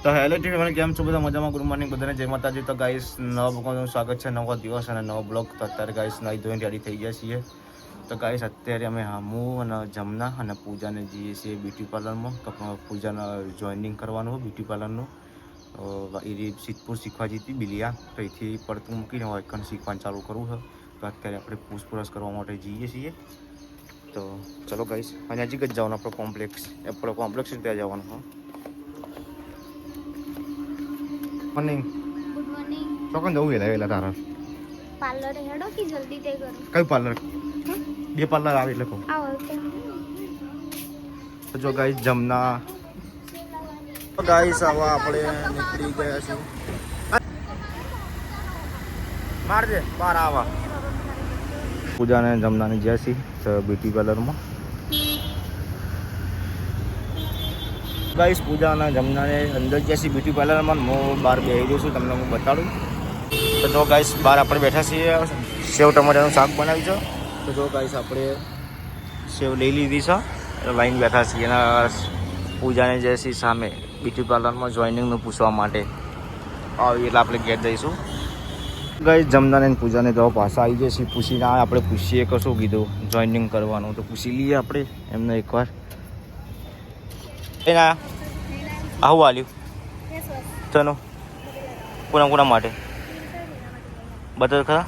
તો હેલો મને કેમ છો બધા મજામાં? ગુડ મોર્નિંગ બધાને, જય માતાજી. તો ગાઈસ નવા બ્લોગનું સ્વાગત છે, નવો દિવસ અને નવો બ્લોગ. તો અત્યારે ગાઈસ નાઈ ધોઈને રેડી થઈ ગયા છીએ. તો ગાઈસ અત્યારે અમે હું અને જમના અને પૂજાને જઈએ છીએ બ્યુટી પાર્લરમાં. તો પૂજાને જોઈનિંગ કરવાનું હોય બ્યુટી પાર્લરનું. એ સિદ્ધપુર શીખવા જતી બિલિયા, તો અહીંથી પડતું મૂકીને એકણ શીખવાનું ચાલુ કરવું છે. તો અત્યારે આપણે પૂછપરછ કરવા માટે જઈએ છીએ. તો ચલો ગાઈસ, અને નજીક જ જવાનું આપણો કોમ્પ્લેક્સ ત્યાં જવાનું હા. મોર્નિંગ. Good morning. ચોકન જવું વેલા તારા પાર્લર હેડો કે જલ્દી તે કરો. કયું પાર્લર? બે પાર્લર આવે એટલે કહું. આવો કે તો જો ગાઈસ જમના. તો ગાઈસ આવા આપણે નીકળી ગયા છીએ. માર દે બાર આવા. પૂજાને જમનાની જ્યાં છીએ બ્યુટી પાર્લરમાં. ગાઈસ પૂજાના જમનાને અંદર જ્યાં બ્યુટી પાર્લરમાં હું બહાર બેસી રહ્યો છું, તમને હું બતાડું. તો જો ગાઈસ બહાર આપણે બેઠા છીએ, સેવ ટમાટાનું શાક બનાવ્યું છે. તો જો ગાઈસ આપણે સેવ લઈ લીધી છે, લાઈન બેઠા છીએ એના પૂજાને જે સામે બ્યુટી પાર્લરમાં જોઈનિંગનું પૂછવા માટે આવી, એટલે આપણે ઘેર જઈશું. ગાઈસ જમનાને પૂજાને તો પાછા આવી જઈએ છીએ, પૂછીને આપણે પૂછીએ કશું કીધું જોઈનિંગ કરવાનું, તો પૂછી લઈએ આપણે એમને એકવાર. એના આવું આલ્યું ચલો કોના માટે બતા ખરા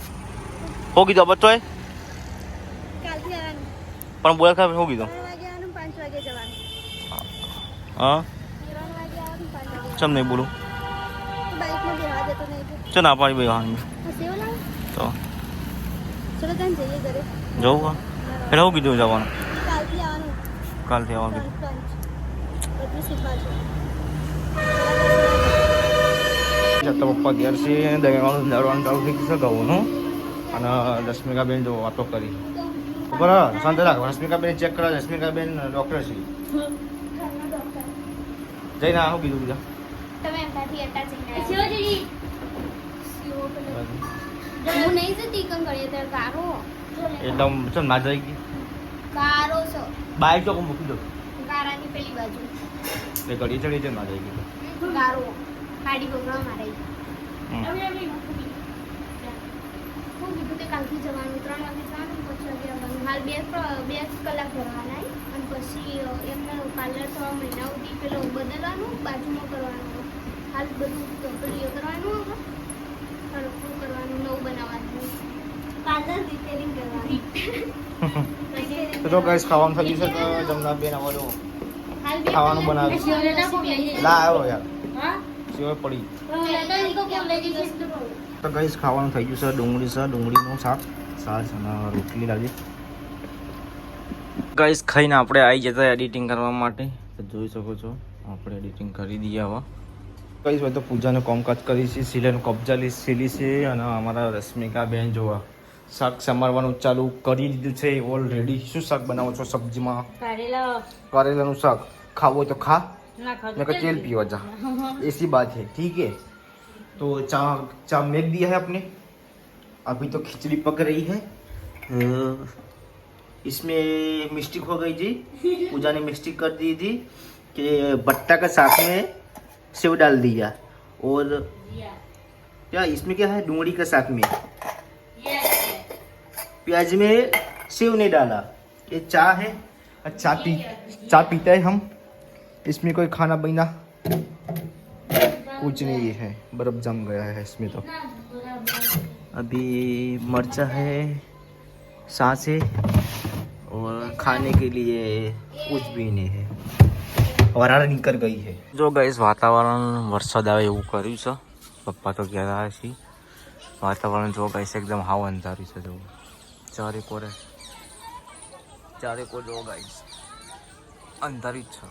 હો કીધું બચ્ચો પણ બોલ ખરા શું કીધું? હા ચમ નહીં બોલું ચલ ના પાડી ભાઈ તો જવું હા એટલે શું કીધું જવાનું? કાલથી આવવાનું કીધું. તો પપ્પા ઘેર છે, દવાનું દરવાનું ચાલુ થઈ ગયું છે ઘઉંનું. અને રશ્મિકાબેન જો વાતો કરી બરાબર શાંત રાખ. રશ્મિકાબેન ચેક કરા. રશ્મિકાબેન ડૉક્ટર છે. જઈને આવું કીધું બીજા એટલે ચલ ના જઈ ગઈ બાઈક ચોક મૂકી દો પેલી બાજુ એ ઘડી ચડી છે ના જઈ ગઈ ગારો ગાડી બગડવા મારે હું કીધું કે કાલથી જવાનું 3 વાગે જવાનું, 5 વાગે આવવાનું. હાલ 2 કલાક ભરવાના અને પછી એમને પાર્લર 3 મહિના સુધી પેલો બદલવાનું, બાજુમાં કરવાનું. હાલ બધું પેલું કરવાનું હવે શું કરવાનું, નવું બનાવવાનું, પાર્લર રિપેરિંગ કરવાનું. તો ગાઈસ ખાવાનું થઈ ગયું છે. તો જમના બેન આવવાનું ખાવાનું બનાવે ના આવ્યો યાર સેવ પડી. તો ગાઈસ ખાવાનું થઈ ગયું છે. ડુંગળીનું શાક અને રોટલી લાગી. ગાઈસ ખાઈને આપણે આવી જતા એડિટિંગ કરવા માટે. તો જોઈ શકો છો આપણે એડિટિંગ કરી દઈએ આવા. ગાઈસ ભાઈ તો પૂજાને કામકાજ કરી છે, સિલાઈનું કબજા સીલી છે. અને અમારા રશ્મિકા બેન જોવા શાક સમારવાનું ચાલુ કરી દીધું છે ઓલરેડી. શું શાક બનાવો છો સબ્જીમાં? करेला શાક. खाओ तो खा ना तेल पियो जा, ऐसी बात है ठीक है. तो चा मेघ दिया है अपने. अभी तो खिचड़ी पक रही है. इसमें मिस्टेक हो गई जी. पूजा ने मिस्टेक कर दी थी कि बट्टा का साग में सेव डाल दिया. और क्या इसमें क्या है डूंगरी का साग में प्याज में सेव नहीं डाला. ये चा है. चा पीते हैं हम. इसमें कोई खाना पीना कुछ नहीं है. बर्फ जम गया है इसमें. तो अभी मर्चा है, सांस है और खाने के लिए कुछ भी नहीं है. वरार निकल गई है. जो गाइस वातावरण वरसाद આવે એવું કર્યું છે. પપ્પા તો ઘેર આવ્યા છે. વાતાવરણ જો ગાઈસ એકદમ હાવ અંધારું છે. જો ચારે કોર જો ગાઈસ અંધારી જ છે.